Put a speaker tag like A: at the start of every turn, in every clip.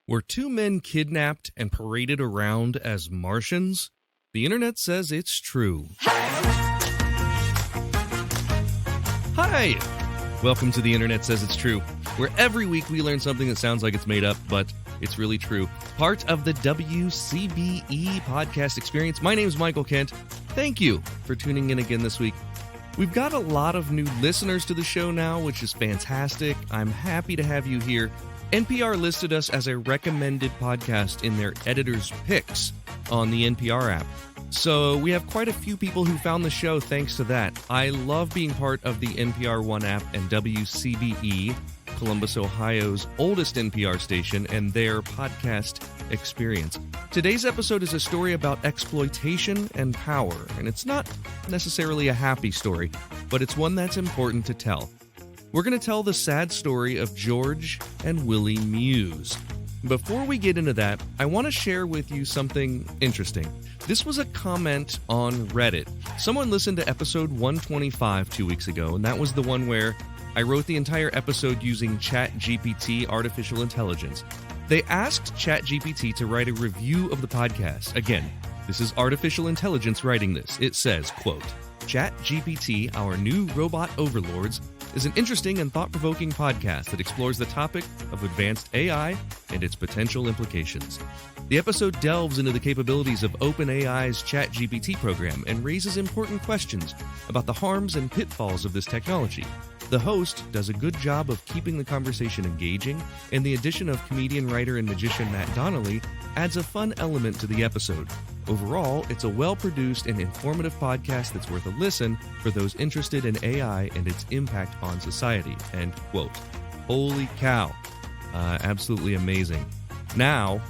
A: Were two men kidnapped and paraded around as Martians? The internet says it's true. Hi! Welcome to The Internet Says It's True, where every week we learn something that sounds like it's made up, but it's really true. Part of the WCBE podcast experience. My name's Michael Kent. Thank you for tuning in again this week. We've got a lot of new listeners to the show now, which is fantastic. I'm happy to have you here. NPR listed us as a recommended podcast in their editor's picks on the NPR app. So we have quite a few people who found the show thanks to that. I love being part of the NPR One app and WCBE, Columbus, Ohio's oldest NPR station, and their podcast experience. Today's episode is a story about exploitation and power, and it's not necessarily a happy story, but it's one that's important to tell. We're going to tell the sad story of George and Willie Muse. Before we get into that, I want to share with you something interesting. This was a comment on Reddit. Someone listened to episode 125 2 weeks ago, and that was the one where I wrote the entire episode using ChatGPT artificial intelligence. They asked ChatGPT to write a review of the podcast. Again, this is artificial intelligence writing this. It says, quote, ChatGPT, our new robot overlords, is an interesting and thought-provoking podcast that explores the topic of advanced AI and its potential implications. The episode delves into the capabilities of OpenAI's ChatGPT program and raises important questions about the harms and pitfalls of this technology. The host does a good job of keeping the conversation engaging, and the addition of comedian, writer, and magician Matt Donnelly adds a fun element to the episode. Overall, it's a well-produced and informative podcast that's worth a listen for those interested in AI and its impact on society. End quote. Holy cow. Absolutely amazing. Now,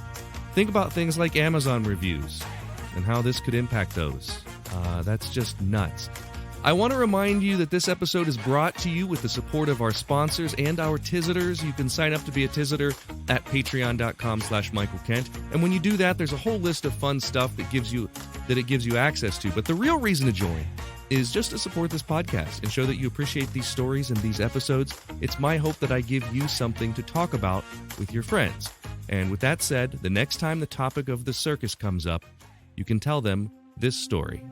A: think about things like Amazon reviews and how this could impact those. That's just nuts. I want to remind you that this episode is brought to you with the support of our sponsors and our Tizitors. You can sign up to be a Tizitor at patreon.com/Michael Kent. And when you do that, there's a whole list of fun stuff that it gives you access to. But the real reason to join is just to support this podcast and show that you appreciate these stories and these episodes. It's my hope that I give you something to talk about with your friends. And with that said, the next time the topic of the circus comes up, you can tell them this story.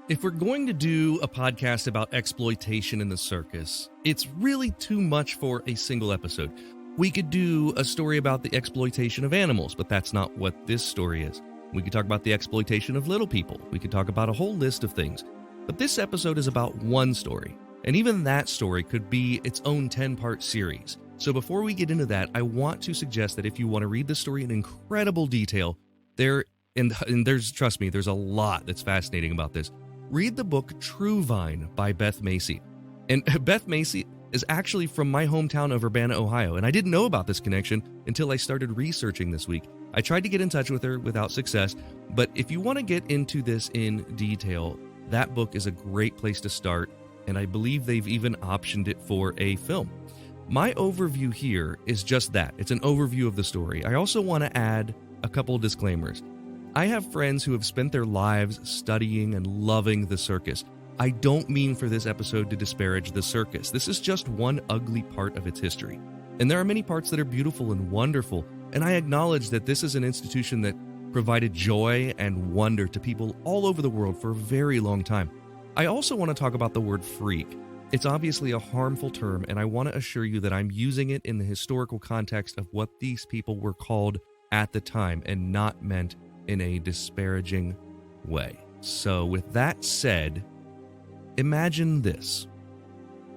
A: If we're going to do a podcast about exploitation in the circus, it's really too much for a single episode. We could do a story about the exploitation of animals, but that's not what this story is. We could talk about the exploitation of little people. We could talk about a whole list of things. But this episode is about one story, and even that story could be its own 10-part series. So before we get into that, I want to suggest that if you want to read the story in incredible detail, trust me, there's a lot that's fascinating about this. Read the book True Vine by Beth Macy. And Beth Macy is actually from my hometown of Urbana, Ohio, and I didn't know about this connection until I started researching this week. I tried to get in touch with her without success, but if you want to get into this in detail, that book is a great place to start, and I believe they've even optioned it for a film. My overview here is just that. It's an overview of the story. I also want to add a couple disclaimers. I have friends who have spent their lives studying and loving the circus. I don't mean for this episode to disparage the circus. This is just one ugly part of its history. And there are many parts that are beautiful and wonderful, and I acknowledge that this is an institution that provided joy and wonder to people all over the world for a very long time. I also want to talk about the word freak. It's obviously a harmful term, and I want to assure you that I'm using it in the historical context of what these people were called at the time and not meant in a disparaging way. So with that said, imagine this.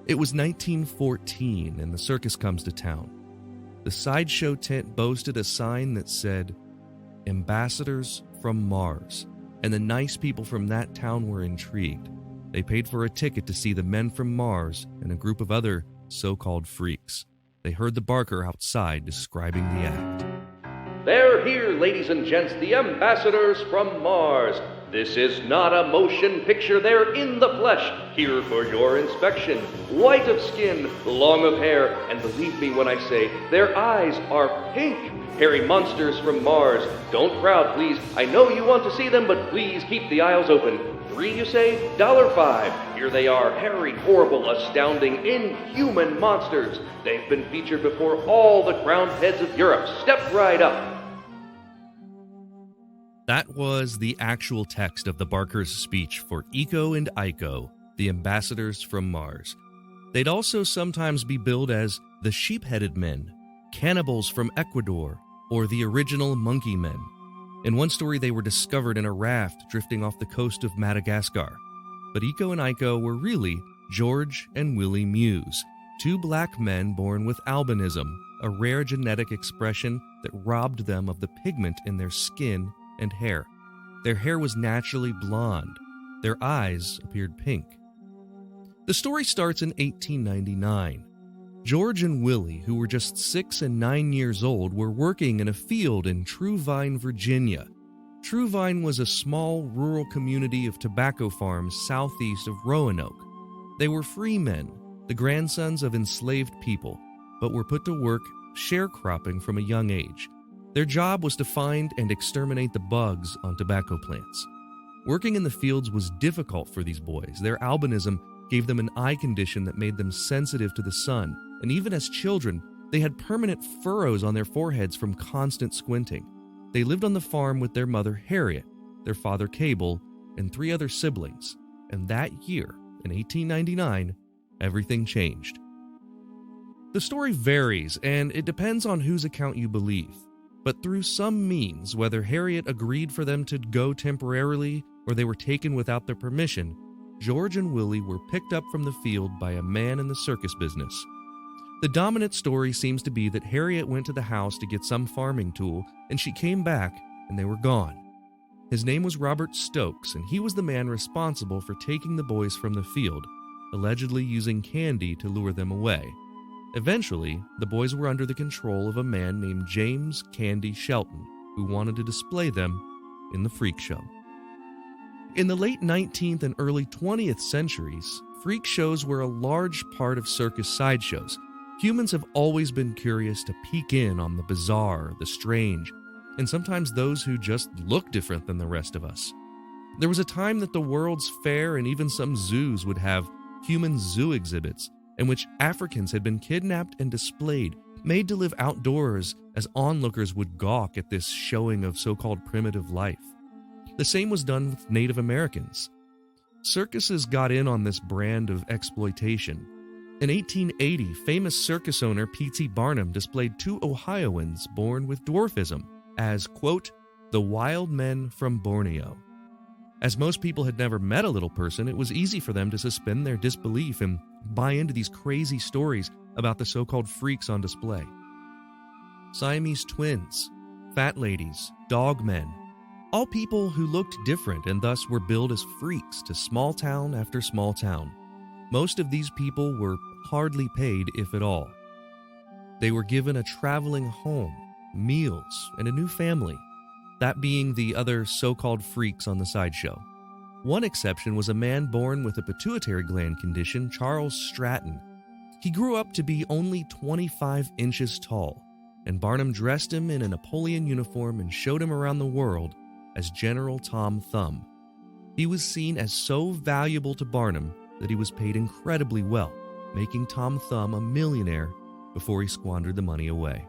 A: It was 1914 and the circus comes to town. The Sideshow tent boasted a sign that said, "Ambassadors from Mars," and the nice people from that town were intrigued. They paid for a ticket to see the men from Mars and a group of other so-called freaks. They heard the barker outside describing the act.
B: "They're here, ladies and gents, the ambassadors from Mars. This is not a motion picture, they're in the flesh, here for your inspection. White of skin, long of hair, and believe me when I say, their eyes are pink. Hairy monsters from Mars. Don't crowd, please. I know you want to see them, but please keep the aisles open. $3, you say? $5. Here they are, hairy, horrible, astounding, inhuman monsters. They've been featured before all the crowned heads of Europe. Step right up.
A: That was the actual text of the Barkers' speech for Eko and Iko, the ambassadors from Mars. They'd also sometimes be billed as the sheep-headed men, cannibals from Ecuador, or the original monkey men. In one story, they were discovered in a raft drifting off the coast of Madagascar. But Eko and Iko were really George and Willie Muse, two black men born with albinism, a rare genetic expression that robbed them of the pigment in their skin and hair. Their hair was naturally blonde. Their eyes appeared pink. The story starts in 1899. George and Willie, who were just 6 and 9 years old, were working in a field in Truevine, Virginia. Truevine was a small rural community of tobacco farms southeast of Roanoke. They were free men, the grandsons of enslaved people, but were put to work sharecropping from a young age. Their job was to find and exterminate the bugs on tobacco plants. Working in the fields was difficult for these boys. Their albinism gave them an eye condition that made them sensitive to the sun, and even as children, they had permanent furrows on their foreheads from constant squinting. They lived on the farm with their mother Harriet, their father Cable, and 3 other siblings, and that year, in 1899, everything changed. The story varies, and it depends on whose account you believe. But through some means, whether Harriet agreed for them to go temporarily or they were taken without their permission, George and Willie were picked up from the field by a man in the circus business. The dominant story seems to be that Harriet went to the house to get some farming tool, and she came back, and they were gone. His name was Robert Stokes, and he was the man responsible for taking the boys from the field, allegedly using candy to lure them away. Eventually, the boys were under the control of a man named James Candy Shelton, who wanted to display them in the freak show. In the late 19th and early 20th centuries, freak shows were a large part of circus sideshows. Humans have always been curious to peek in on the bizarre, the strange, and sometimes those who just look different than the rest of us. There was a time that the World's Fair and even some zoos would have human zoo exhibits in which Africans had been kidnapped and displayed, made to live outdoors as onlookers would gawk at this showing of so-called primitive life. The same was done with Native Americans. Circuses got in on this brand of exploitation. In 1880, famous circus owner P.T. Barnum displayed 2 Ohioans born with dwarfism as, quote, the wild men from Borneo. As most people had never met a little person, it was easy for them to suspend their disbelief and buy into these crazy stories about the so-called freaks on display. Siamese twins, fat ladies, dog men, all people who looked different and thus were billed as freaks to small town after small town. Most of these people were hardly paid, if at all. They were given a traveling home, meals, and a new family, that being the other so-called freaks on the sideshow. One exception was a man born with a pituitary gland condition, Charles Stratton. He grew up to be only 25 inches tall, and Barnum dressed him in a Napoleon uniform and showed him around the world as General Tom Thumb. He was seen as so valuable to Barnum that he was paid incredibly well, making Tom Thumb a millionaire before he squandered the money away.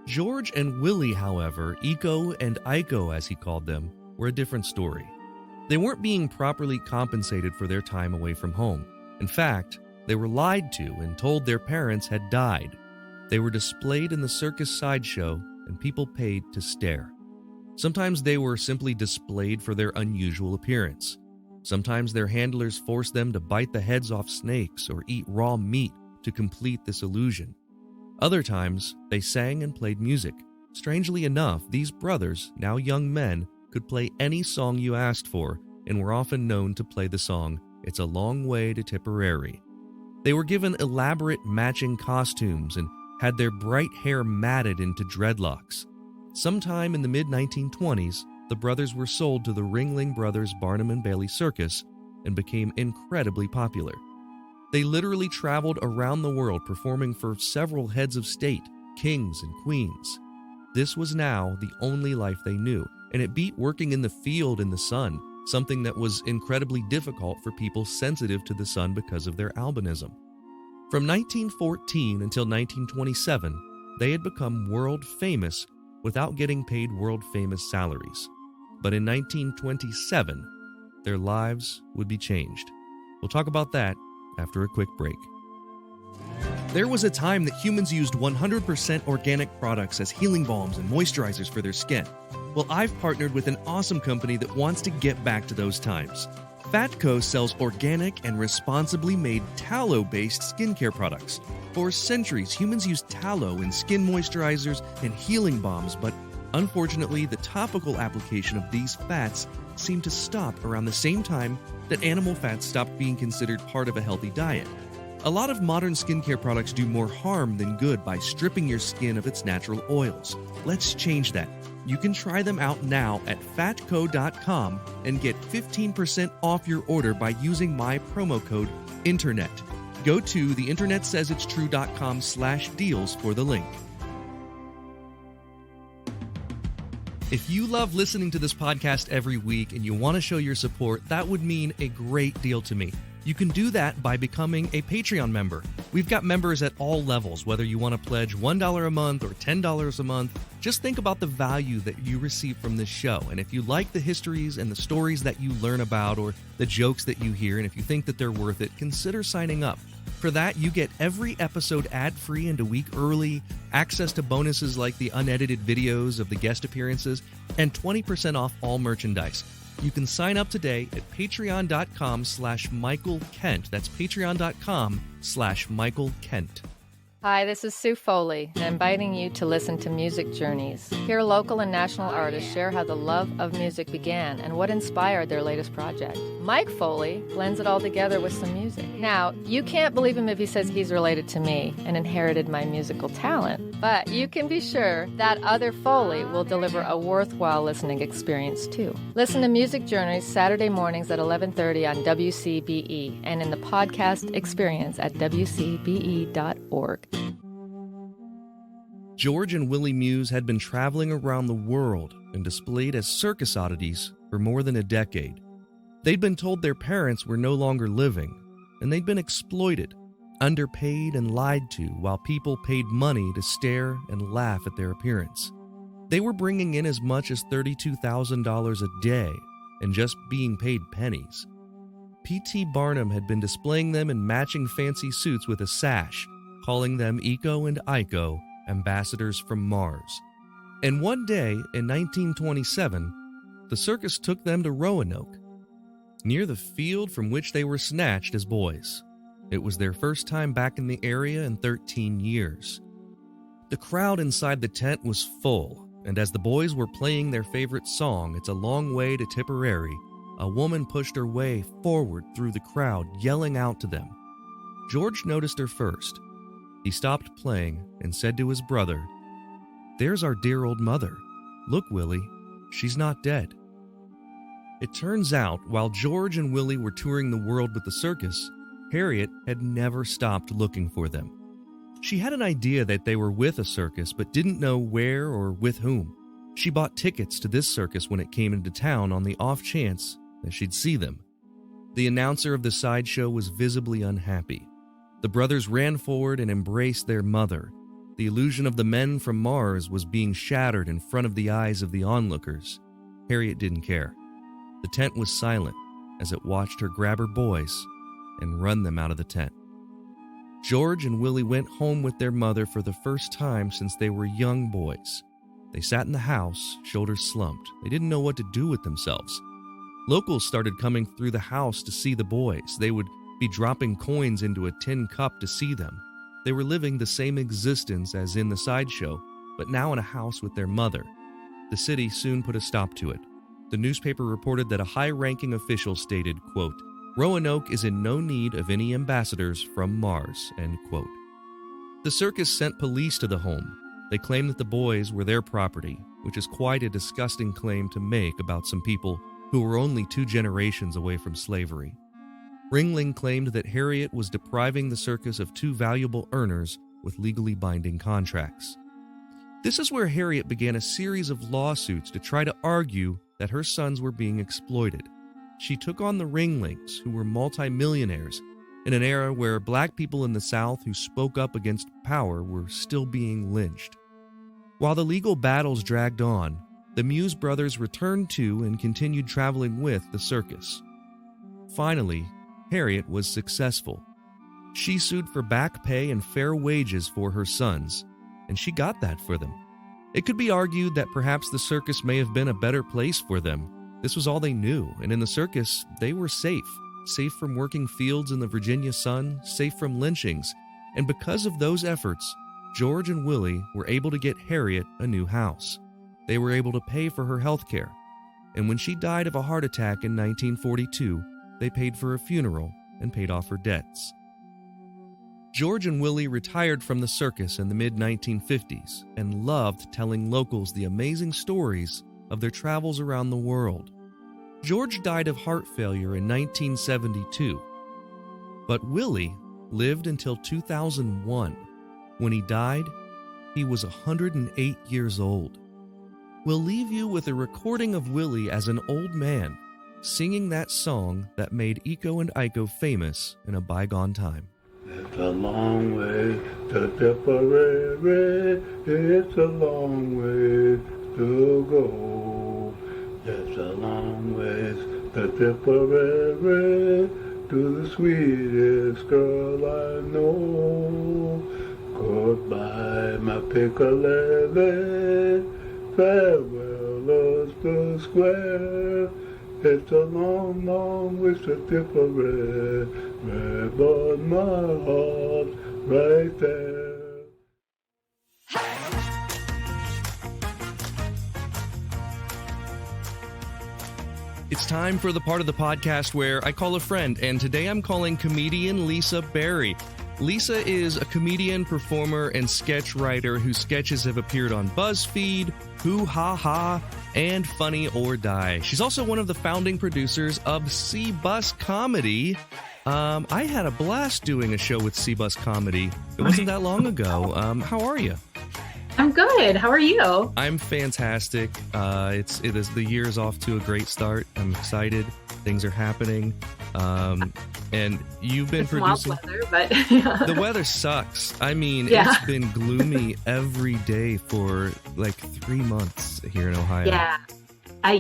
A: George and Willie, however, Eko and Iko as he called them, were a different story. They weren't being properly compensated for their time away from home. In fact, they were lied to and told their parents had died. They were displayed in the circus sideshow and people paid to stare. Sometimes they were simply displayed for their unusual appearance. Sometimes their handlers forced them to bite the heads off snakes or eat raw meat to complete this illusion. Other times, they sang and played music. Strangely enough, these brothers, now young men, could play any song you asked for and were often known to play the song, It's a Long Way to Tipperary. They were given elaborate matching costumes and had their bright hair matted into dreadlocks. Sometime in the mid-1920s, the brothers were sold to the Ringling Brothers Barnum and Bailey Circus and became incredibly popular. They literally traveled around the world performing for several heads of state, kings and queens. This was now the only life they knew, and it beat working in the field in the sun, something that was incredibly difficult for people sensitive to the sun because of their albinism. From 1914 until 1927, they had become world famous without getting paid world famous salaries. But in 1927, their lives would be changed. We'll talk about that after a quick break. There was a time that humans used 100% organic products as healing balms and moisturizers for their skin. Well, I've partnered with an awesome company that wants to get back to those times. Fatco sells organic and responsibly made tallow-based skincare products. For centuries, humans used tallow in skin moisturizers and healing balms, but unfortunately, the topical application of these fats seemed to stop around the same time that animal fats stopped being considered part of a healthy diet. A lot of modern skincare products do more harm than good by stripping your skin of its natural oils. Let's change that. You can try them out now at fatco.com and get 15% off your order by using my promo code INTERNET. Go to theinternetsaysitstrue.com/deals for the link. If you love listening to this podcast every week and you want to show your support, that would mean a great deal to me. You can do that by becoming a Patreon member. We've got members at all levels, whether you want to pledge $1 a month or $10 a month. Just think about the value that you receive from this show. And if you like the histories and the stories that you learn about or the jokes that you hear, and if you think that they're worth it, consider signing up. For that, you get every episode ad-free and a week early, access to bonuses like the unedited videos of the guest appearances, and 20% off all merchandise. You can sign up today at patreon.com/Michael Kent. That's patreon.com/Michael Kent.
C: Hi, this is Sue Foley, and inviting you to listen to Music Journeys. Here, local and national artists share how the love of music began and what inspired their latest project. Mike Foley blends it all together with some music. Now, you can't believe him if he says he's related to me and inherited my musical talent, but you can be sure that other Foley will deliver a worthwhile listening experience too. Listen to Music Journeys Saturday mornings at 11:30 on WCBE and in the podcast experience at WCBE.org.
A: George and Willie Muse had been traveling around the world and displayed as circus oddities for more than a decade. They'd been told their parents were no longer living, and they'd been exploited, underpaid, and lied to while people paid money to stare and laugh at their appearance. They were bringing in as much as $32,000 a day and just being paid pennies. P.T. Barnum had been displaying them in matching fancy suits with a sash, calling them Eko and Iko, ambassadors from Mars. And one day in 1927, the circus took them to Roanoke, near the field from which they were snatched as boys. It was their first time back in the area in 13 years. The crowd inside the tent was full, and as the boys were playing their favorite song, It's a Long Way to Tipperary, a woman pushed her way forward through the crowd, yelling out to them. George noticed her first. He stopped playing and said to his brother, "There's our dear old mother. Look, Willie, she's not dead." It turns out, while George and Willie were touring the world with the circus, Harriet had never stopped looking for them. She had an idea that they were with a circus, but didn't know where or with whom. She bought tickets to this circus when it came into town on the off chance that she'd see them. The announcer of the sideshow was visibly unhappy. The brothers ran forward and embraced their mother. The illusion of the men from Mars was being shattered in front of the eyes of the onlookers. Harriet didn't care. The tent was silent as it watched her grab her boys and run them out of the tent. George and Willie went home with their mother for the first time since they were young boys. They sat in the house, shoulders slumped. They didn't know what to do with themselves. Locals started coming through the house to see the boys. They would be dropping coins into a tin cup to see them. They were living the same existence as in the sideshow, but now in a house with their mother. The city soon put a stop to it. The newspaper reported that a high-ranking official stated, quote, "Roanoke is in no need of any ambassadors from Mars," end quote. The circus sent police to the home. They claimed that the boys were their property, which is quite a disgusting claim to make about some people who were only 2 generations away from slavery. Ringling claimed that Harriet was depriving the circus of 2 valuable earners with legally binding contracts. This is where Harriet began a series of lawsuits to try to argue that her sons were being exploited. She took on the Ringlings, who were multimillionaires, in an era where black people in the South who spoke up against power were still being lynched. While the legal battles dragged on, the Muse brothers returned to and continued traveling with the circus. Finally, Harriet was successful. She sued for back pay and fair wages for her sons, and she got that for them. It could be argued that perhaps the circus may have been a better place for them. This was all they knew, and in the circus, they were safe from working fields in the Virginia sun, safe from lynchings, and because of those efforts, George and Willie were able to get Harriet a new house. They were able to pay for her health care, and when she died of a heart attack in 1942, they paid for a funeral and paid off her debts. George and Willie retired from the circus in the mid-1950s and loved telling locals the amazing stories of their travels around the world. George died of heart failure in 1972, but Willie lived until 2001. When he died, he was 108 years old. We'll leave you with a recording of Willie as an old man, singing that song that made Eko and Iko famous in a bygone time.
D: It's a long way to Tipperary, it's a long way to go. It's a long way to Tipperary, to the sweetest girl I know. Goodbye, my piccalilli, farewell, Ulster Square. It's a long, long way to Tipperary, but my heart right there.
A: It's time for the part of the podcast where I call a friend, and today I'm calling comedian Lisa Berry. Lisa is a comedian, performer, and sketch writer whose sketches have appeared on BuzzFeed, Hoo Ha Ha, and Funny or Die. She's also one of the founding producers of C-Bus Comedy. I had a blast doing a show with C-Bus Comedy. It wasn't that long ago. How are you?
E: I'm good. How are you?
A: I'm fantastic. The year's off to a great start. I'm excited. Things are happening. And you've been producing.
E: Wild weather, but
A: the weather sucks. I mean, It's been gloomy every day for like 3 months here in Ohio.
E: Yeah. I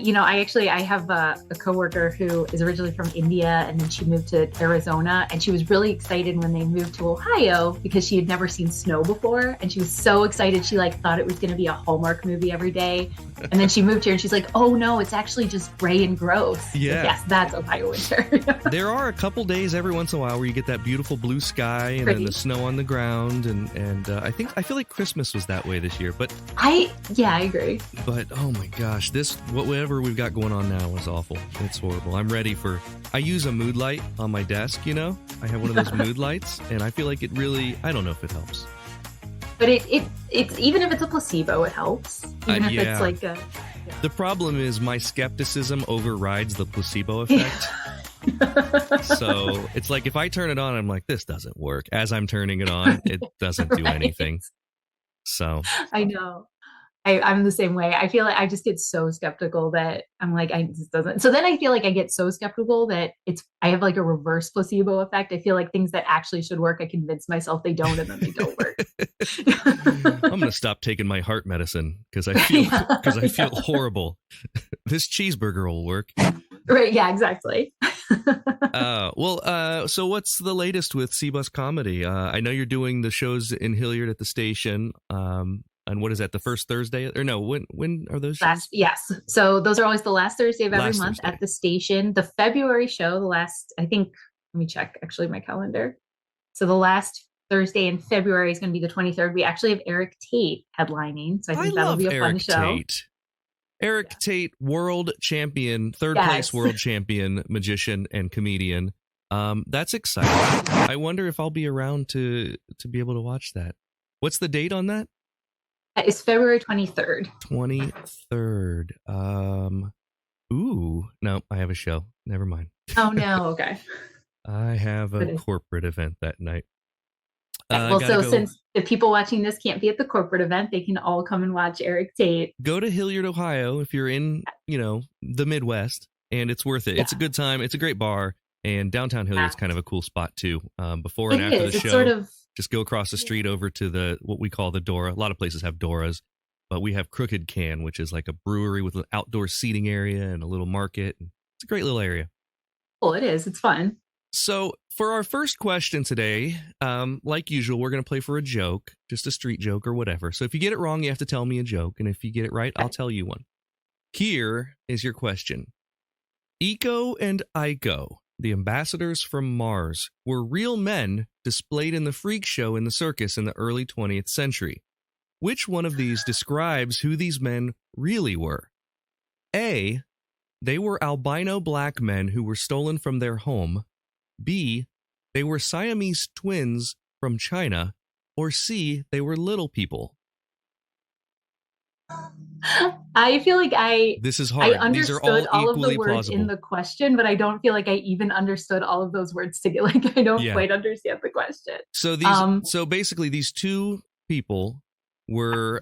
E: have a coworker who is originally from India, and then she moved to Arizona, and she was really excited when they moved to Ohio because she had never seen snow before, and she was so excited she thought it was going to be a Hallmark movie every day. And then she moved here, and she's like, "Oh no, it's actually just gray and gross."
A: Yeah,
E: yes, that's Ohio winter.
A: There are a couple days every once in a while where you get that beautiful blue sky and then the snow on the ground, and I feel like Christmas was that way this year. But I
E: agree.
A: But oh my gosh, whatever we've got going on now is awful. It's horrible. I'm ready for... I use a mood light on my desk, I have one of those mood lights, and I feel like it really... I don't know if it helps.
E: But it's even if it's a placebo, it helps. Even if it's like a... Yeah.
A: The problem is my skepticism overrides the placebo effect. So it's like if I turn it on, I'm like, this doesn't work. As I'm turning it on, it doesn't do anything. So...
E: I know. I'm the same way. I feel like I just get so skeptical that I'm like, this doesn't. So then I feel like I get so skeptical that I have like a reverse placebo effect. I feel like things that actually should work, I convince myself they don't, and then they don't work.
A: I'm going to stop taking my heart medicine because I feel horrible. This cheeseburger will work.
E: Right. Yeah, exactly.
A: So what's the latest with C-Bus Comedy? I know you're doing the shows in Hilliard at the station. And what is that, the first Thursday? Or no, when are those shows?
E: Yes. So those are always the last Thursday of every month at the station. The February show, let me check actually my calendar. So the last Thursday in February is going to be the 23rd. We actually have Eric Tate headlining. So I think that'll be a fun show.
A: Eric Tate, world champion, third place world champion, magician and comedian. That's exciting. I wonder if I'll be around to be able to watch that. What's the date on that?
E: It's February 23rd.
A: 23rd. Ooh, no, I have a show. Never mind.
E: Oh, no. Okay.
A: I have a corporate event that night.
E: Well, so since the people watching this can't be at the corporate event, they can all come and watch Eric Tate.
A: Go to Hilliard, Ohio, if you're in, the Midwest, and it's worth it. Yeah. It's a good time. It's a great bar, and downtown Hilliard's kind of a cool spot too. Before and after the show, just go across the street over to what we call the Dora. A lot of places have Doras, but we have Crooked Can, which is like a brewery with an outdoor seating area and a little market. It's a great little area.
E: Well, it is. It's fun.
A: So for our first question today, like usual, we're going to play for a joke, just a street joke or whatever. So if you get it wrong, you have to tell me a joke. And if you get it right, I'll tell you one. Here is your question. Eko and Iko, the ambassadors from Mars, were real men displayed in the freak show in the circus in the early 20th century. Which one of these describes who these men really were? A, they were albino black men who were stolen from their home. B, they were Siamese twins from China. Or C, they were little people.
E: I feel like
A: this is hard.
E: I understood all of the words plausible in the question, but I don't feel like I even understood all of those words together. Like I don't quite understand the question.
A: So so basically these two people were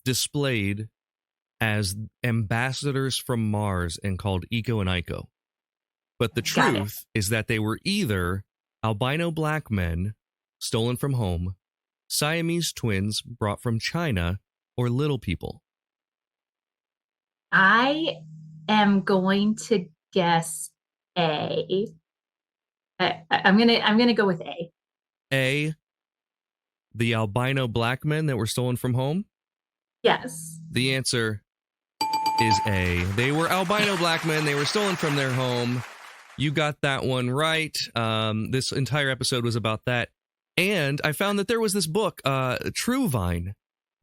A: displayed as ambassadors from Mars and called Eko and Iko. But the truth is that they were either albino black men stolen from home, Siamese twins brought from China, or little people.
E: I am going to guess A. I'm gonna go with A.
A: A, the albino black men that were stolen from home?
E: Yes.
A: The answer is A. They were albino black men. They were stolen from their home. You got that one right. This entire episode was about that. And I found that there was this book, True Vine,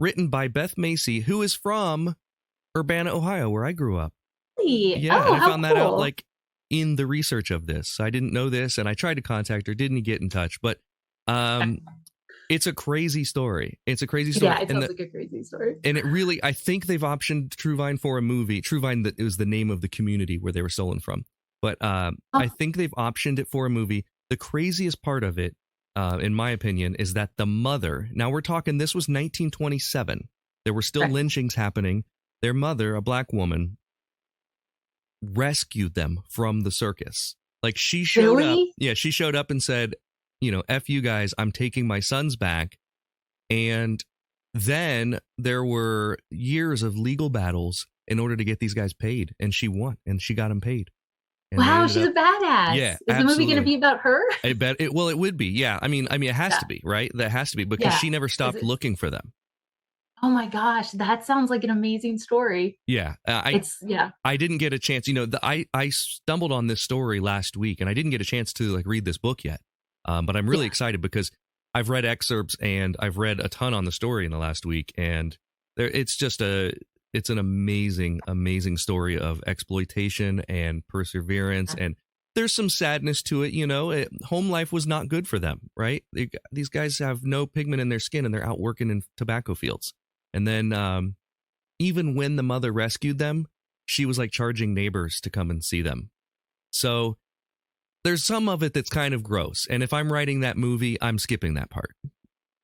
A: written by Beth Macy, who is from Urbana, Ohio, where I grew up.
E: Really?
A: Yeah, and I found that out in the research of this. I didn't know this, and I tried to contact her, didn't get in touch. But it's a crazy story. It's a crazy story.
E: Yeah, it sounds like a crazy story.
A: And it really, I think they've optioned True Vine for a movie. True Vine, that was the name of the community where they were stolen from. But I think they've optioned it for a movie. The craziest part of it, in my opinion, is that the mother, now we're talking, this was 1927. There were still lynchings happening. Their mother, a black woman, rescued them from the circus. Like she showed up. Yeah, she showed up and said, F you guys, I'm taking my sons back. And then there were years of legal battles in order to get these guys paid. And she won, and she got them paid. And
E: wow, she's a badass.
A: Yeah,
E: is the movie going to be about her?
A: I bet it. Well, it would be. Yeah, I mean, it has to be, right? That has to be because she never stopped looking for them.
E: Oh my gosh, that sounds like an amazing story.
A: Yeah, I didn't get a chance. I stumbled on this story last week, and I didn't get a chance to read this book yet. But I'm really excited because I've read excerpts and I've read a ton on the story in the last week, and it's an amazing, amazing story of exploitation and perseverance. And there's some sadness to it. Home life was not good for them, right? These guys have no pigment in their skin and they're out working in tobacco fields. And then even when the mother rescued them, she was charging neighbors to come and see them. So there's some of it that's kind of gross. And if I'm writing that movie, I'm skipping that part.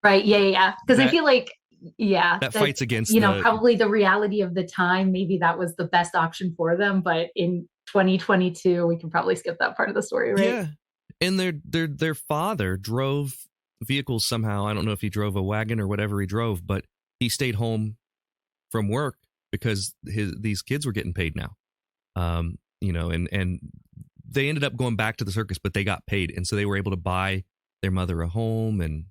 A: Right.
E: Yeah. Because I feel like, that
A: fights against
E: probably the reality of the time. Maybe that was the best option for them, but in 2022 we can probably skip that part of the story, right?
A: Yeah. And their father drove vehicles somehow. I don't know if he drove a wagon or whatever he drove, but he stayed home from work because these kids were getting paid now. And they ended up going back to the circus, but they got paid, and so they were able to buy their mother a home. And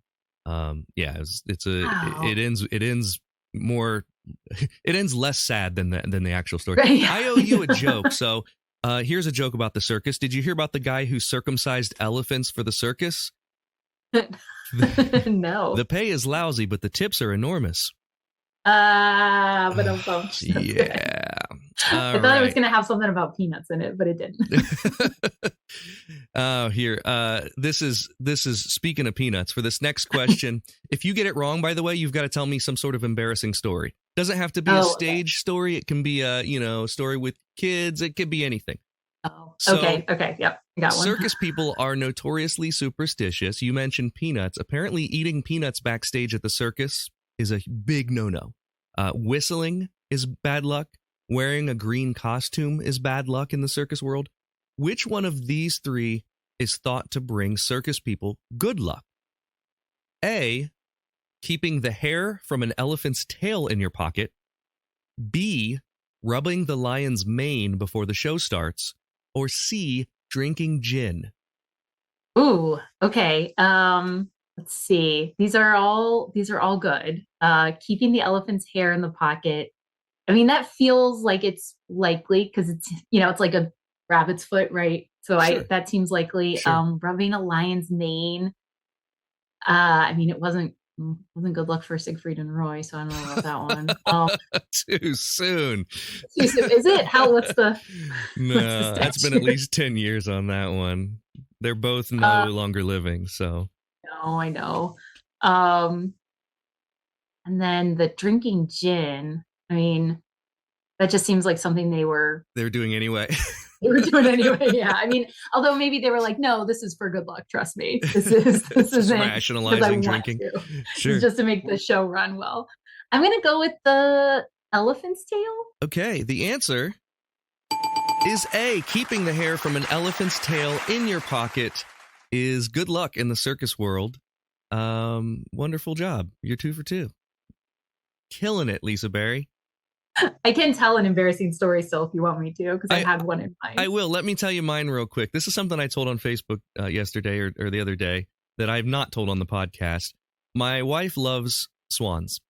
A: it ends less sad than the actual story. Right. I owe you a joke. So here's a joke about the circus. Did you hear about the guy who circumcised elephants for the circus?
E: No.
A: The pay is lousy, but the tips are enormous.
E: But I'm bummed.
A: Yeah.
E: I thought it was going to have something about peanuts in it, but it didn't.
A: Here. This is speaking of peanuts. For this next question, if you get it wrong, by the way, you've got to tell me some sort of embarrassing story. Doesn't have to be a stage story. It can be a story with kids. It could be anything.
E: Oh, okay. Yep, I got one.
A: Circus people are notoriously superstitious. You mentioned peanuts. Apparently, eating peanuts backstage at the circus is a big no-no. Whistling is bad luck. Wearing a green costume is bad luck in the circus world. Which one of these three is thought to bring circus people good luck? A, keeping the hair from an elephant's tail in your pocket. B, rubbing the lion's mane before the show starts. Or C, drinking gin.
E: Ooh, okay. Let's see. These are all good. Keeping the elephant's hair in the pocket. I mean, that feels like it's likely because it's like a rabbit's foot, right? So
A: Sure.
E: that seems likely.
A: Sure.
E: Rubbing a lion's mane. I mean, it wasn't good luck for Siegfried and Roy, so I don't know about that one.
A: Too soon.
E: Is it? What's the
A: No, that's been at least 10 years on that one. They're both no longer living, so.
E: No, I know. And then the drinking gin, I mean, that just seems like something they were
A: doing anyway.
E: They were doing anyway, yeah. I mean, although maybe they were like, no, this is for good luck, trust me. This is
A: rationalizing drinking. Sure.
E: It's just to make the show run well. I'm gonna go with the elephant's tail.
A: Okay, the answer is A. Keeping the hair from an elephant's tail in your pocket is good luck in the circus world. Wonderful job. You're 2 for 2. Killing it, Lisa Barry.
E: I can tell an embarrassing story still if you want me to, because I had one in mind.
A: I will. Let me tell you mine real quick. This is something I told on Facebook yesterday or the other day that I've not told on the podcast. My wife loves swans.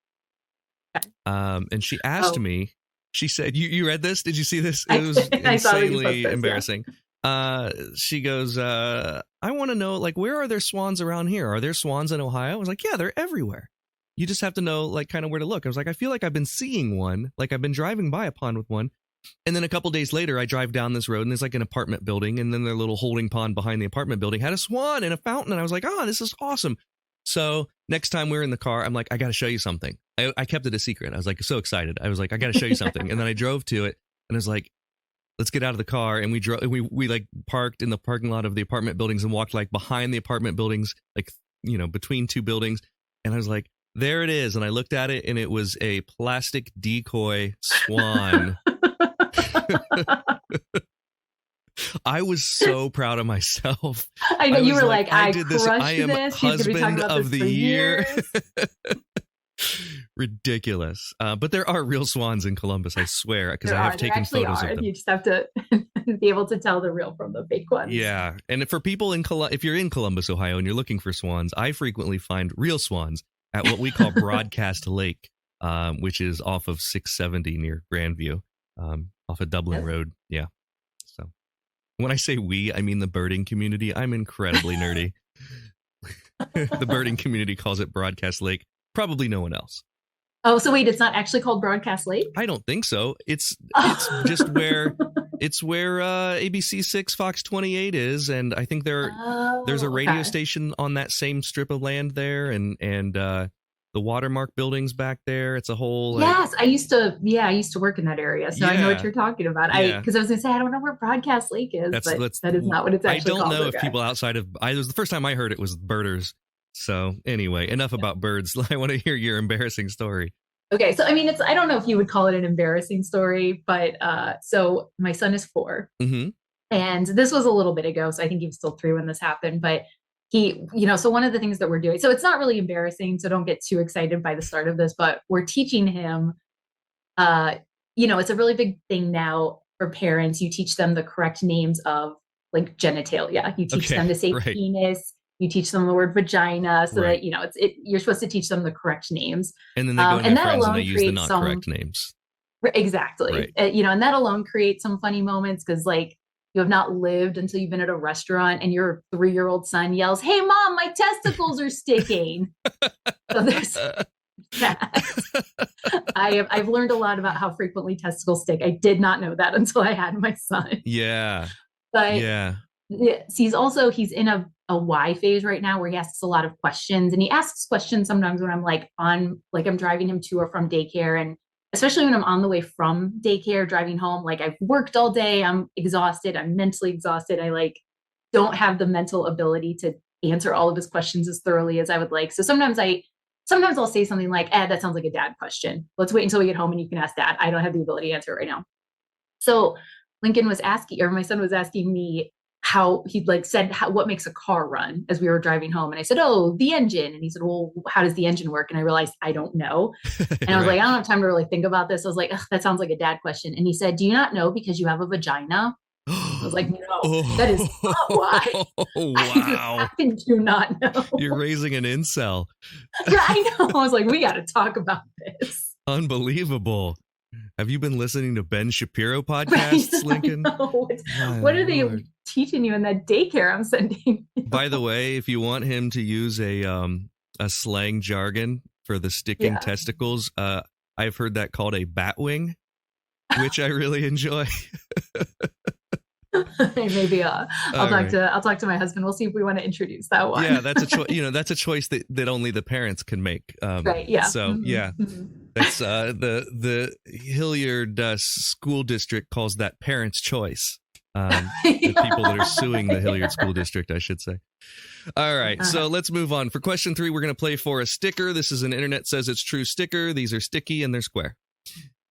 E: Okay.
A: And she asked me, she said, you read this? Did you see this? It was insanely embarrassing. Yeah. She goes, I want to know, like, where are there swans around here? Are there swans in Ohio? I was like, yeah, they're everywhere. You just have to know, like, kind of where to look. I was like, I feel like I've been seeing one, like I've been driving by a pond with one. And then a couple days later, I drive down this road and there's like an apartment building. And then their little holding pond behind the apartment building had a swan and a fountain. And I was like, oh, this is awesome. So next time we're in the car, I'm like, I got to show you something. I kept it a secret. I was like, so excited. I was like, I got to show you something. And then I drove to it and I was like, let's get out of the car. And we drove, we like parked in the parking lot of the apartment buildings and walked like behind the apartment buildings, like, between two buildings. And I was like, there it is. And I looked at it and it was a plastic decoy swan. I was so proud of myself.
E: I know you were like, I
A: did this. I am husband of the year. Ridiculous. But there are real swans in Columbus, I swear, because I have taken photos of them.
E: You just have to be able to tell the real from the fake ones.
A: Yeah. And for people if you're in Columbus, Ohio, and you're looking for swans, I frequently find real swans at what we call Broadcast Lake, which is off of 670 near Grandview, off of Dublin Road. Yeah. So when I say we, I mean the birding community. I'm incredibly nerdy. The birding community calls it Broadcast Lake. Probably no one else.
E: Oh, so wait, it's not actually called Broadcast Lake?
A: I don't think so. It's just where ABC 6 Fox 28 is, and I think there's a radio station on that same strip of land there, and the Watermark building's back there. It's a whole
E: yes. I used to work in that area, so I know what you're talking about. Because I was gonna say I don't know where Broadcast Lake is, but that is not what it's actually called.
A: I don't know if people outside of it was the first time I heard it was birders. So anyway, enough about birds. I want to hear your embarrassing story.
E: Okay, so I mean, I don't know if you would call it an embarrassing story, but so my son is 4, and this was a little bit ago, so I think he was still 3 when this happened. But he, so one of the things that we're doing, so it's not really embarrassing, so don't get too excited by the start of this, but we're teaching him. It's a really big thing now for parents. You teach them the correct names of like genitalia. You teach them to say penis. You teach them the word vagina, so that you're supposed to teach them the correct names.
A: And then they go and friends and they use the not correct names.
E: Exactly. Right. And that alone creates some funny moments because like you have not lived until you've been at a restaurant and your 3-year-old son yells, "Hey mom, my testicles are sticking." So there's that. I've learned a lot about how frequently testicles stick. I did not know that until I had my son.
A: Yeah.
E: But
A: Yeah.
E: he's in a why phase right now where he asks a lot of questions, and he asks questions sometimes when I'm I'm driving him to or from daycare, and especially when I'm on the way from daycare driving home, like I've worked all day, I'm exhausted, I'm mentally exhausted. I don't have the mental ability to answer all of his questions as thoroughly as I would like. So sometimes I'll say something like, that sounds like a dad question. Let's wait until we get home and you can ask dad. I don't have the ability to answer it right now. So my son was asking me how he said, what makes a car run as we were driving home. And I said, oh, the engine. And he said, well, how does the engine work? And I realized I don't know. And I was like, I don't have time to really think about this. I was like, that sounds like a dad question. And he said, do you not know because you have a vagina? I was like, no, that is not why.
A: Wow.
E: I happen to not know.
A: You're raising an incel.
E: I know. I was like, we got to talk about this.
A: Unbelievable. Have you been listening to Ben Shapiro podcasts, Lincoln?
E: What are they teaching you in that daycare I'm sending you?
A: By the way, if you want him to use a slang jargon for the sticking testicles, I've heard that called a batwing, which I really enjoy.
E: Maybe I'll talk to my husband. We'll see if we want to introduce that one.
A: Yeah, that's a choice. That's a choice that only the parents can make.
E: Right. Yeah.
A: So that's the Hilliard school district calls that parents' choice. The people that are suing the Hilliard school district, I should say. All right, so let's move on. For question 3, we're going to play for a sticker. This is an Internet Says It's True sticker. These are sticky and they're square.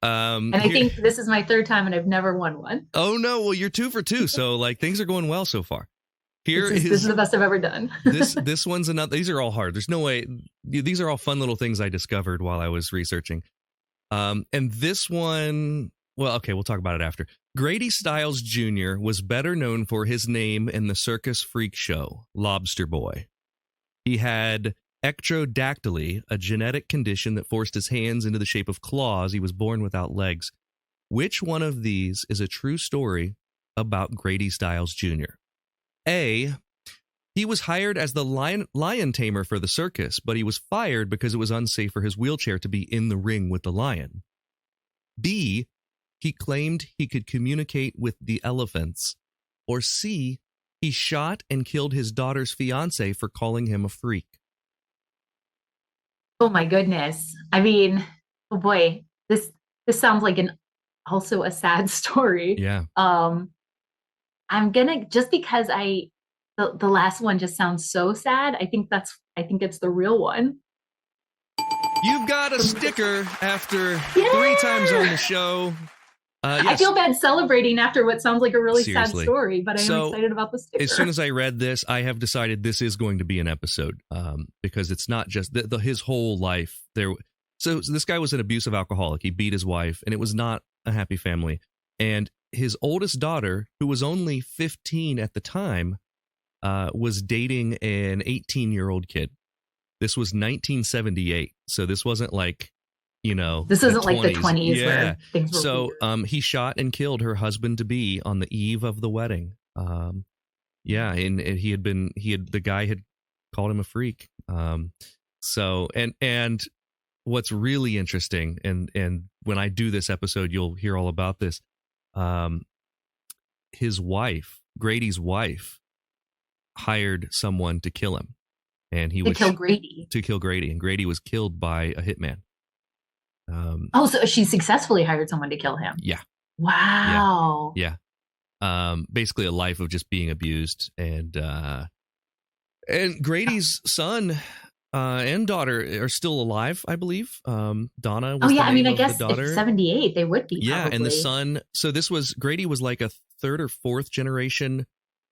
E: And I think this is my 3rd time and I've never won one.
A: Oh no, well you're 2 for 2, so things are going well so far.
E: This is the best I've ever done.
A: this one's another. These are all hard. There's no way. These are all fun little things I discovered while I was researching. And this one, well, okay, we'll talk about it after. Grady Stiles Jr. was better known for his name in the circus freak show, Lobster Boy. He had ectrodactyly, a genetic condition that forced his hands into the shape of claws. He was born without legs. Which one of these is a true story about Grady Stiles Jr.? A, he was hired as the lion tamer for the circus, but he was fired because it was unsafe for his wheelchair to be in the ring with the lion. B, he claimed he could communicate with the elephants. Or C, he shot and killed his daughter's fiancé for calling him a freak.
E: Oh my goodness. I mean, oh boy, this sounds like also a sad story.
A: Yeah.
E: I'm gonna, just because the last one just sounds so sad. I think it's the real one.
A: You've got a sticker after 3 times on the show. Yes.
E: I feel bad celebrating after what sounds like a really
A: Seriously.
E: sad story, but I am excited about the sticker.
A: As soon as I read this, I have decided this is going to be an episode because it's not just his whole life. So this guy was an abusive alcoholic. He beat his wife, and it was not a happy family. And his oldest daughter, who was only 15 at the time, was dating an 18-year-old kid. This was 1978, so this wasn't like, this isn't like the 20s where things were so he shot and killed her husband-to-be on the eve of the wedding. And the guy had called him a freak. So what's really interesting, and when I do this episode, you'll hear all about this. His wife, Grady's wife, hired someone to kill him, and to kill Grady, and Grady was killed by a hitman.
E: So she successfully hired someone to kill him.
A: Yeah.
E: Wow.
A: Yeah. Basically a life of just being abused, and Grady's son and daughter are still alive, I believe. Donna was
E: I guess
A: the daughter.
E: If 78, they would be.
A: Yeah,
E: probably.
A: And the son. So Grady was like a 3rd or 4th generation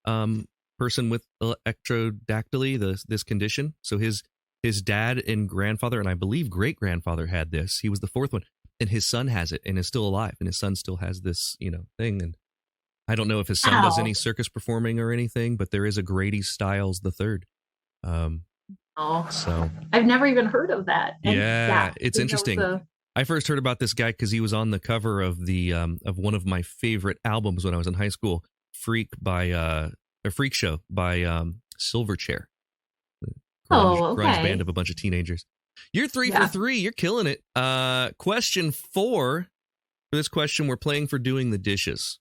A: person with ectrodactyly, this condition. So his dad and grandfather, and I believe great-grandfather had this. He was the 4th one, and his son has it and is still alive, and his son still has this, thing. And I don't know if his son does any circus performing or anything, but there is a Grady Stiles the 3rd. So
E: I've never even heard of that.
A: And it's interesting. I first heard about this guy because he was on the cover of the of one of my favorite albums when I was in high school, Freak Show by Silverchair. Grunge band of a bunch of teenagers. You're 3 for 3. You're killing it. Question 4. For this question, we're playing for doing the dishes.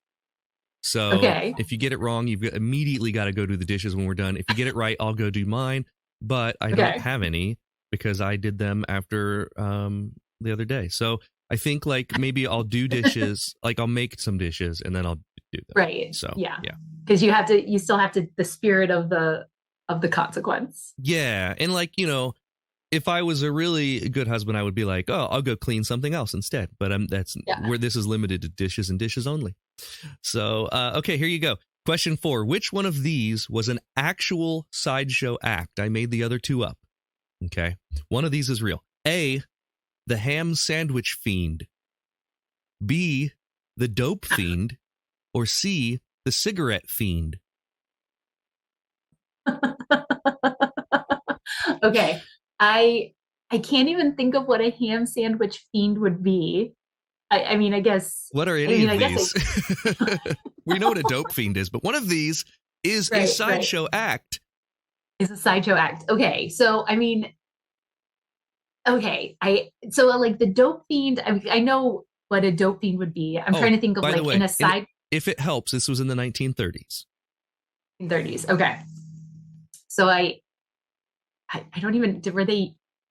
A: So if you get it wrong, you've immediately got to go do the dishes when we're done. If you get it right, I'll go do mine. But I don't have any because I did them after the other day. So I think like maybe I'll do dishes, like I'll make some dishes and then I'll do them.
E: Right.
A: So
E: yeah. Because you still have to the spirit of the consequence.
A: Yeah. And like, you know, if I was a really good husband, I would be like, oh, I'll go clean something else instead. But that's where this is limited to dishes and dishes only. So, okay, here you go. Question 4. Which one of these was an actual sideshow act? I made the other 2 up. Okay. One of these is real. A, the ham sandwich fiend. B, the dope fiend. Or C, the cigarette fiend.
E: Okay. I can't even think of what a ham sandwich fiend would be. I mean, I guess.
A: What are any of these? We know what a dope fiend is, but one of these is a sideshow act.
E: Is a sideshow act. Okay. So, I mean, so like the dope fiend, I know what a dope fiend would be. I'm trying to think of like in a side.
A: If it helps, this was in the 1930s.
E: 1930s. Okay. So I don't even,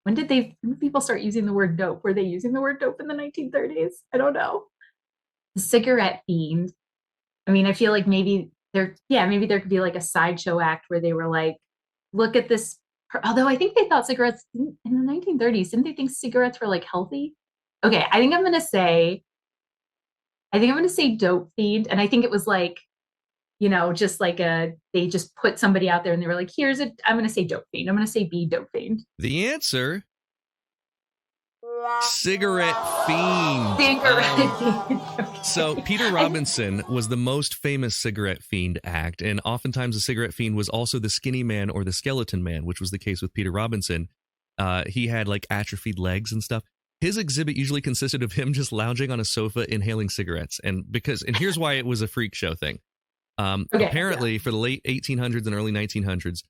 E: when did people start using the word dope? Were they using the word dope in the 1930s? I don't know. The cigarette fiend. I mean, I feel like maybe there could be like a sideshow act where they were like, look at this. Although I think they thought cigarettes in the 1930s, didn't they think cigarettes were like healthy? Okay. I think I'm going to say dope fiend. And I think it was like, you know, just like they just put somebody out there and they were like, I'm going to say dope fiend. I'm going to say B, dope fiend.
A: The answer, cigarette fiend. So Peter Robinson was the most famous cigarette fiend act. And oftentimes the cigarette fiend was also the skinny man or the skeleton man, which was the case with Peter Robinson. He had like atrophied legs and stuff. His exhibit usually consisted of him just lounging on a sofa, inhaling cigarettes. And here's why it was a freak show thing. Apparently, for the late 1800s and early 1900s,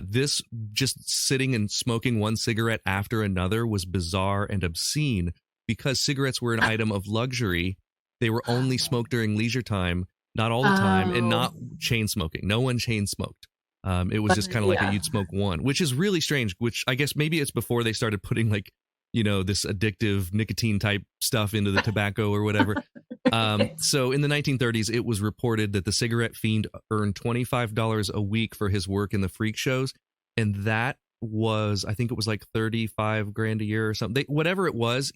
A: this just sitting and smoking one cigarette after another was bizarre and obscene because cigarettes were an item of luxury. They were only smoked during leisure time, not all the time, and not chain smoking. No one chain smoked. It was just kind of like you'd smoke one, which is really strange, which I guess maybe it's before they started putting like, you know, this addictive nicotine type stuff into the tobacco or whatever. So in the 1930s, it was reported that the cigarette fiend earned $25 a week for his work in the freak shows. And that was, I think it was like 35 grand a year or something. Whatever it was,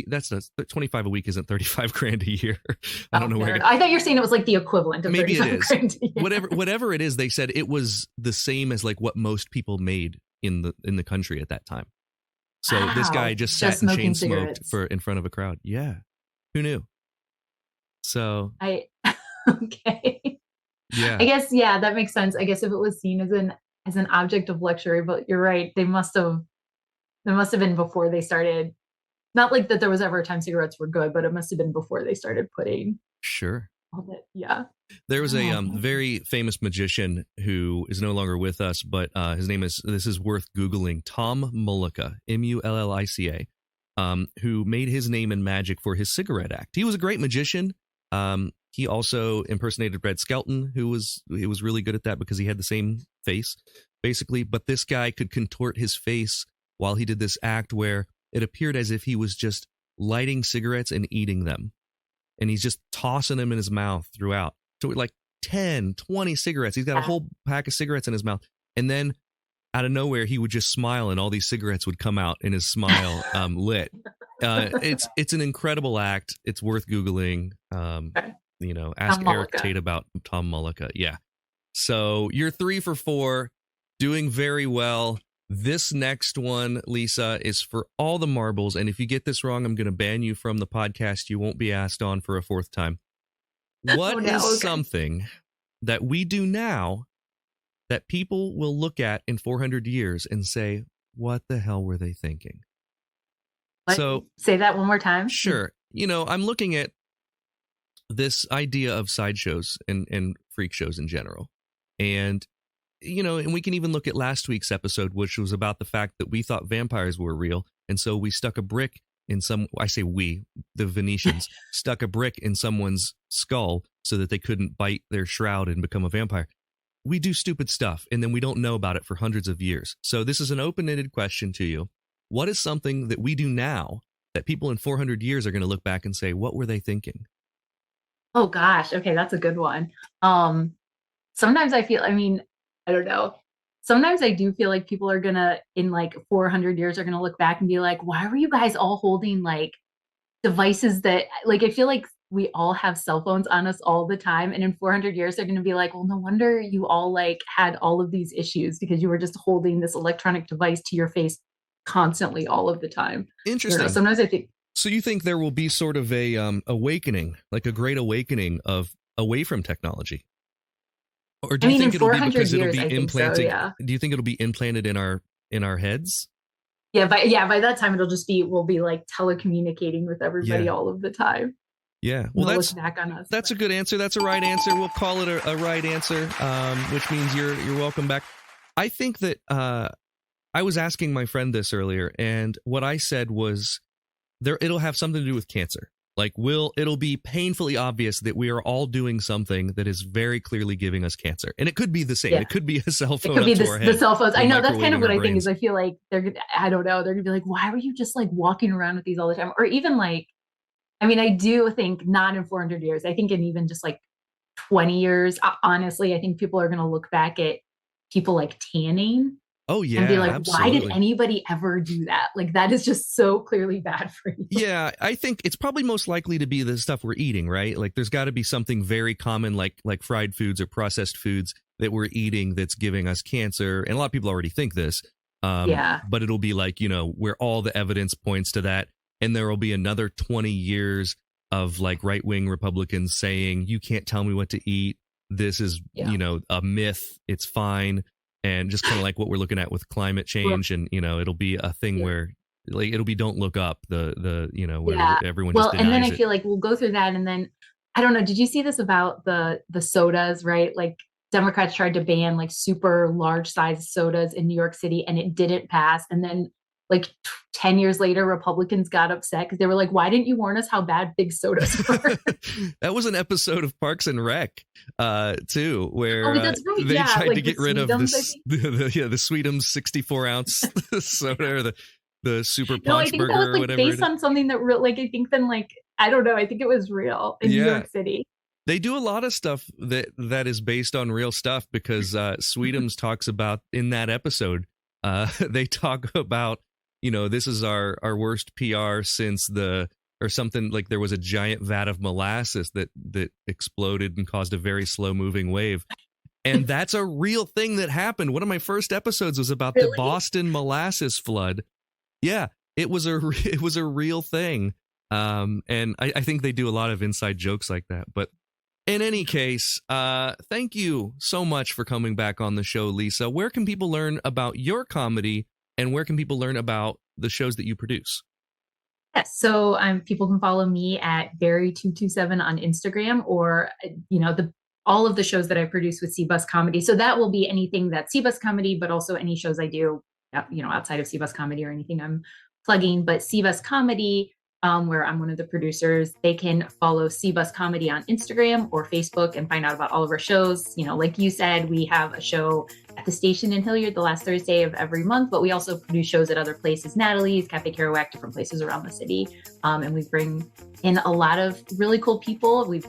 A: that's 25 a week isn't 35 grand a year. I don't know where.
E: I thought you were saying it was like the equivalent of
A: maybe it is.
E: Grand a year.
A: Whatever it is, they said it was the same as like what most people made in the country at that time. So this guy just sat and chain smoked in front of a crowd. Yeah. Who knew? So
E: okay. Yeah. I guess that makes sense. I guess if it was seen as an object of luxury, but you're right, they must have been before they started. Not like that there was ever a time cigarettes were good, but it must have been before they started putting all that. Yeah.
A: There was a very famous magician who is no longer with us, but his name this is worth Googling, Tom Mullica, Mullica, who made his name in magic for his cigarette act. He was a great magician. He also impersonated Red Skelton, he was really good at that because he had the same face, basically. But this guy could contort his face while he did this act where it appeared as if he was just lighting cigarettes and eating them. And he's just tossing them in his mouth throughout. So like 10, 20 cigarettes. He's got a whole pack of cigarettes in his mouth. And then out of nowhere, he would just smile and all these cigarettes would come out and his smile lit. It's an incredible act. It's worth Googling. You know, ask Eric Tate about Tom Mullica. Yeah. So you're 3 for 4, doing very well. This next one, Lisa, is for all the marbles. And if you get this wrong, I'm going to ban you from the podcast. You won't be asked on for a 4th time. What is something that we do now that people will look at in 400 years and say, what the hell were they thinking? So
E: say that one more time.
A: Sure. You know, I'm looking at this idea of sideshows and freak shows in general. And and we can even look at last week's episode, which was about the fact that we thought vampires were real. And so we stuck a brick the Venetians, stuck a brick in someone's skull so that they couldn't bite their shroud and become a vampire. We do stupid stuff, and then we don't know about it for hundreds of years. So this is an open-ended question to you. What is something that we do now that people in 400 years are going to look back and say, what were they thinking?
E: Oh, gosh. Okay, that's a good one. Sometimes I feel, I don't know. Sometimes I do feel like people are going to, in like 400 years, are going to look back and be like, why were you guys all holding like devices that, like, I feel like we all have cell phones on us all the time. And in 400 years, they're going to be like, well, no wonder you all like had all of these issues because you were just holding this electronic device to your face constantly all of the time.
A: Interesting.
E: Sometimes I think.
A: So you think there will be sort of a awakening, like a great awakening away from technology? Or do you think it'll be because it'll be implanted? So, yeah. Do you think it'll be implanted in our heads?
E: Yeah, by that time we'll be like telecommunicating with everybody all of the time.
A: Yeah, well,
E: look back on us.
A: That's a good answer. That's a right answer. We'll call it a right answer, which means you're welcome back. I think that I was asking my friend this earlier, and what I said was it'll have something to do with cancer. Like, it'll be painfully obvious that we are all doing something that is very clearly giving us cancer, and it could be the same. Yeah. It could be a cell phone.
E: It could be the cell phones. I know that's kind of what I think is. I feel like I don't know. They're gonna be like, why were you just like walking around with these all the time? Or even like, I do think not in 400 years. I think in even just like 20 years, honestly, I think people are going to look back at people like tanning.
A: Oh, yeah.
E: And be like,
A: absolutely.
E: Why did anybody ever do that? Like, that is just so clearly bad for you.
A: Yeah, I think it's probably most likely to be the stuff we're eating, right? Like, there's got to be something very common, like fried foods or processed foods that we're eating that's giving us cancer. And a lot of people already think this. But it'll be like, where all the evidence points to that. And there will be another 20 years of like right-wing Republicans saying, you can't tell me what to eat. This is, a myth. It's fine. And just kind of like what we're looking at with climate change. And, it'll be a thing where like, it'll be don't look up where everyone just denies
E: and then I
A: it.
E: feel like we'll go through that. And then, I don't know, did you see this about the sodas, right? Like Democrats tried to ban like super large size sodas in New York City and it didn't pass. And then like 10 years later, Republicans got upset because they were like, why didn't you warn us how bad big sodas were?
A: That was an episode of Parks and Rec, too, where they tried
E: like
A: to get rid of the Sweetums 64 ounce soda or the Super Punch Burger or whatever.
E: Based on something that I think then I don't know. I think it was real in New York City.
A: They do a lot of stuff that is based on real stuff because Sweetums talks about in that episode. They talk about, this is our worst PR since or something like there was a giant vat of molasses that exploded and caused a very slow moving wave. And that's a real thing that happened. One of my first episodes was about the Boston molasses flood. Yeah, it was a real thing. And I think they do a lot of inside jokes like that. But in any case, thank you so much for coming back on the show, Lisa. Where can people learn about your comedy and where can people learn about the shows that you produce?
E: Yes, so people can follow me at Barry227 on Instagram, or all of the shows that I produce with C-Bus Comedy. So that will be anything that's C-Bus Comedy, but also any shows I do, outside of C-Bus Comedy or anything I'm plugging. But C-Bus Comedy, where I'm one of the producers, they can follow C-Bus Comedy on Instagram or Facebook and find out about all of our shows. Like you said, we have a show at the station in Hilliard the last Thursday of every month, but we also produce shows at other places, Natalie's, Cafe Kerouac, different places around the city. And we bring in a lot of really cool people. We've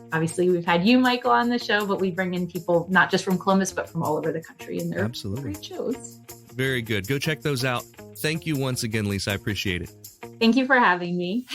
E: had you, Michael, on the show, but we bring in people not just from Columbus, but from all over the country, and they're great shows.
A: Very good. Go check those out. Thank you once again, Lisa. I appreciate it.
E: Thank you for having me.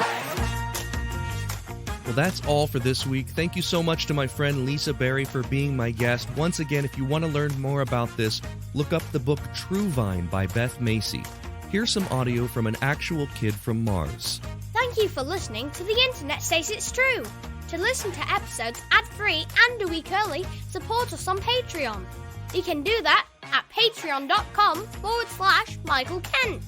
A: Well, that's all for this week. Thank you so much to my friend Lisa Berry for being my guest. Once again, if you want to learn more about this, look up the book True Vine by Beth Macy. Here's some audio from an actual kid from Mars.
F: Thank you for listening to The Internet Says It's True. To listen to episodes ad-free and a week early, support us on Patreon. You can do that at patreon.com/Michael Kent.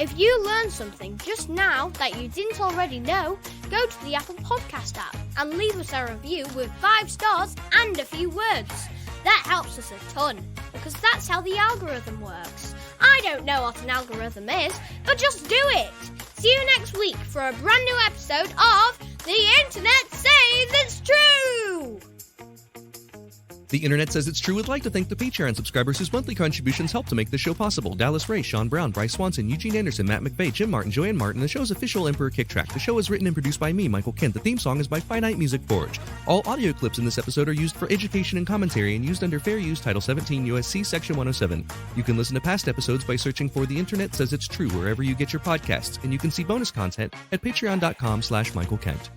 F: If you learned something just now that you didn't already know, go to the Apple Podcast app and leave us a review with 5 stars and a few words. That helps us a ton. because that's how the algorithm works. I don't know what an algorithm is, but just do it. See you next week for a brand new episode of The Internet Says It's True!
A: The Internet Says It's True would like to thank the Patreon subscribers whose monthly contributions help to make the show possible. Dallas Ray, Sean Brown, Bryce Swanson, Eugene Anderson, Matt McVeigh, Jim Martin, Joanne Martin, the show's official Emperor Kick Track. The show is written and produced by me, Michael Kent. The theme song is by Finite Music Forge. All audio clips in this episode are used for education and commentary and used under Fair Use Title 17 U.S.C. Section 107. You can listen to past episodes by searching for The Internet Says It's True wherever you get your podcasts, and you can see bonus content at patreon.com/Michael Kent.